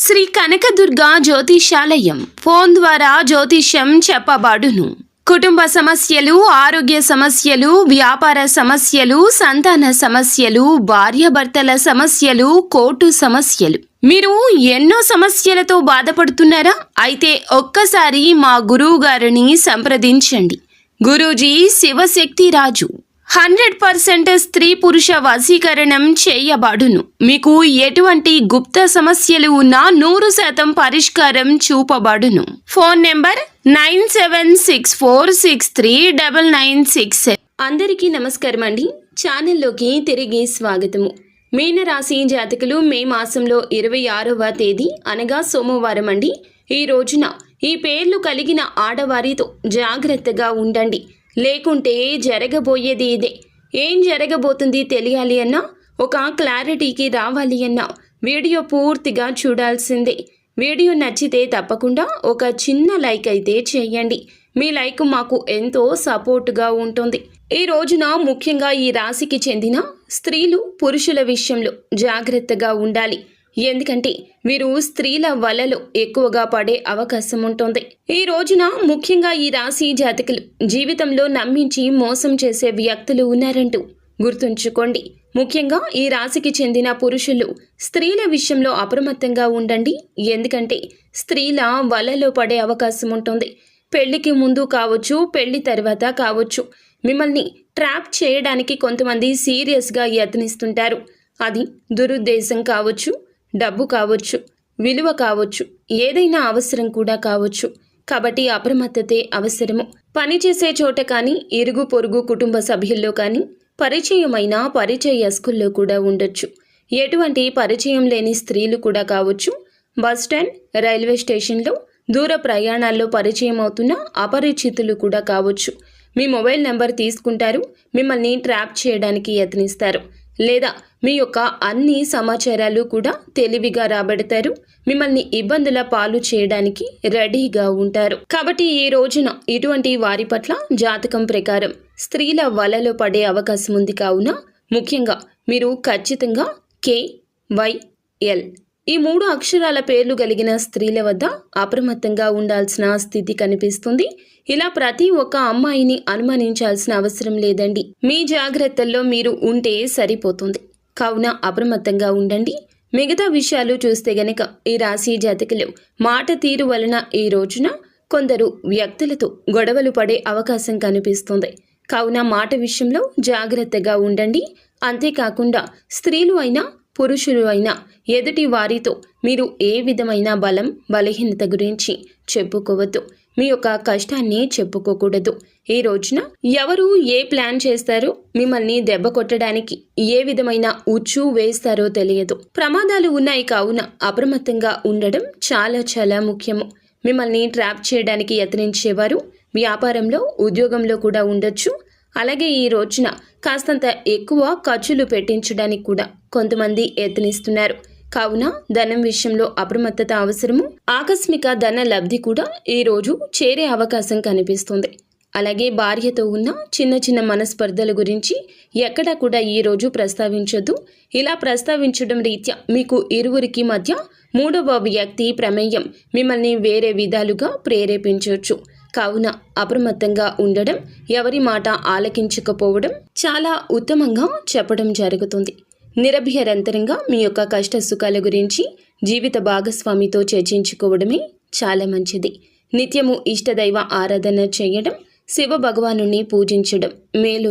Shri Kanakadurga జ్యోతిషాలయం phone ద్వారా జ్యోతిష్యం చెప్పబడును. కుటుంబ సమస్యలు, ఆరోగ్య సమస్యలు, వ్యాపార సమస్యలు, సంతాన సమస్యలు, భార్యాభర్తల సమస్యలు, కోర్టు సమస్యలు. మీరు ఎన్నో సమస్యలతో బాధపడుతున్నారా? అయితే ఒక్కసారి మా గురువు గారిని సంప్రదించండి. గురూజీ శివశక్తి రాజు 100% స్త్రీ పురుష వశీకరణం చేయబడును. మీకు ఎటువంటి గుప్త సమస్యలు ఉన్నా 100% పరిష్కారం చూపబడును. Phone number 9764639967. అందరికీ నమస్కారం అండి. ఛానల్లోకి తిరిగి స్వాగతము. మీనరాశి జాతకులు మే మాసంలో 26వ తేదీ అనగా సోమవారం అండి. ఈ రోజున ఈ పేర్లు కలిగిన ఆడవారితో జాగ్రత్తగా ఉండండి. లేకుంటే జరగబోయేది ఇదే. ఏం జరగబోతుంది తెలియాలి అన్నా, ఒక క్లారిటీకి రావాలి అన్నా వీడియో పూర్తిగా చూడాల్సిందే. వీడియో నచ్చితే తప్పకుండా ఒక చిన్న లైక్ అయితే చేయండి. మీ లైక్ మాకు ఎంతో సపోర్టుగా ఉంటుంది. ఈ రోజున ముఖ్యంగా ఈ రాశికి చెందిన స్త్రీలు పురుషుల విషయంలో జాగ్రత్తగా ఉండాలి. ఎందుకంటే వీరు స్త్రీల వలలో ఎక్కువగా పడే అవకాశం ఉంటుంది. ఈ రోజున ముఖ్యంగా ఈ రాశి జాతకులు జీవితంలో నమ్మించి మోసం చేసే వ్యక్తులు ఉన్నారంటూ గుర్తుంచుకోండి. ముఖ్యంగా ఈ రాశికి చెందిన పురుషులు స్త్రీల విషయంలో అప్రమత్తంగా ఉండండి. ఎందుకంటే స్త్రీల వలలో పడే అవకాశం ఉంటుంది. పెళ్లికి ముందు కావచ్చు, పెళ్లి తర్వాత కావచ్చు, మిమ్మల్ని ట్రాప్ చేయడానికి కొంతమంది సీరియస్గా యత్నిస్తుంటారు. అది దురుద్దేశం కావచ్చు, డబ్బు కావచ్చు, విలువ కావచ్చు, ఏదైనా అవసరం కూడా కావచ్చు. కాబట్టి అప్రమత్తతే అవసరము. పనిచేసే చోట కానీ, ఇరుగు పొరుగు కుటుంబ సభ్యుల్లో కానీ, పరిచయమైన పరిచయస్కుల్లో కూడా ఉండొచ్చు. ఎటువంటి పరిచయం లేని స్త్రీలు కూడా కావచ్చు. బస్టాండ్, రైల్వే స్టేషన్లో, దూర ప్రయాణాల్లో పరిచయం అవుతున్న అపరిచితులు కూడా కావచ్చు. మీ మొబైల్ నెంబర్ తీసుకుంటారు, మిమ్మల్ని ట్రాప్ చేయడానికి యత్నిస్తారు. లేదా మీ యొక్క అన్ని సమాచారాలు కూడా తెలివిగా రాబడతారు. మిమ్మల్ని ఇబ్బందుల పాలు చేయడానికి రెడీగా ఉంటారు. కాబట్టి ఈ రోజున ఇటువంటి వారి పట్ల జాతకం ప్రకారం స్త్రీల వలలో పడే అవకాశం ఉంది. కావున ముఖ్యంగా మీరు ఖచ్చితంగా KYL ఈ 3 అక్షరాల పేర్లు కలిగిన స్త్రీల వద్ద అప్రమత్తంగా ఉండాల్సిన స్థితి కనిపిస్తుంది. ఇలా ప్రతి ఒక్క అమ్మాయిని అనుమానించాల్సిన అవసరం లేదండి. మీ జాగ్రత్తల్లో మీరు ఉంటే సరిపోతుంది. కావున అప్రమత్తంగా ఉండండి. మిగతా విషయాలు చూస్తే గనక ఈ రాశి జాతకులు మాట తీరు వలన ఈ రోజున కొందరు వ్యక్తులతో గొడవలు పడే అవకాశం కనిపిస్తుంది. కావున మాట విషయంలో జాగ్రత్తగా ఉండండి. అంతేకాకుండా స్త్రీలు అయినా పురుషులు అయినా ఎదుటి వారితో మీరు ఏ విధమైన బలహీనత గురించి చెప్పుకోవద్దు. మీ యొక్క కష్టాన్ని చెప్పుకోకూడదు. ఈ రోజున ఎవరు ఏ ప్లాన్ చేస్తారో, మిమ్మల్ని దెబ్బ కొట్టడానికి ఏ విధమైన ఉచ్చు వేస్తారో తెలియదు. ప్రమాదాలు ఉన్నాయి. కావున అప్రమత్తంగా ఉండడం చాలా చాలా ముఖ్యము. మిమ్మల్ని ట్రాప్ చేయడానికి యత్నించేవారు వ్యాపారంలో, ఉద్యోగంలో కూడా ఉండొచ్చు. అలాగే ఈ రోజున కాస్తంత ఎక్కువ ఖర్చులు పెట్టించడానికి కూడా కొంతమంది యత్నిస్తున్నారు. కావున ధనం విషయంలో అప్రమత్తత అవసరము. ఆకస్మిక ధన లబ్ధి కూడా ఈ రోజు చేరే అవకాశం కనిపిస్తుంది. అలాగే భార్యతో ఉన్న చిన్న చిన్న మనస్పర్ధల గురించి ఎక్కడా కూడా ఈ రోజు ప్రస్తావించొద్దు. ఇలా ప్రస్తావించడం రీత్యా మీకు ఇరువురికి మధ్య 3వ వ్యక్తి ప్రమేయం మిమ్మల్ని వేరే విధాలుగా ప్రేరేపించవచ్చు. కావున అప్రమత్తంగా ఉండడం, ఎవరి మాట ఆలకించకపోవడం చాలా ఉత్తమంగా చెప్పడం జరుగుతుంది. నిరభ్యంతరంగా మీ యొక్క కష్ట సుఖాల గురించి జీవిత భాగస్వామితో చర్చించుకోవడమే చాలా మంచిది. నిత్యము ఇష్టదైవ ఆరాధన చేయడం, శివ భగవానుని పూజించడం మేలు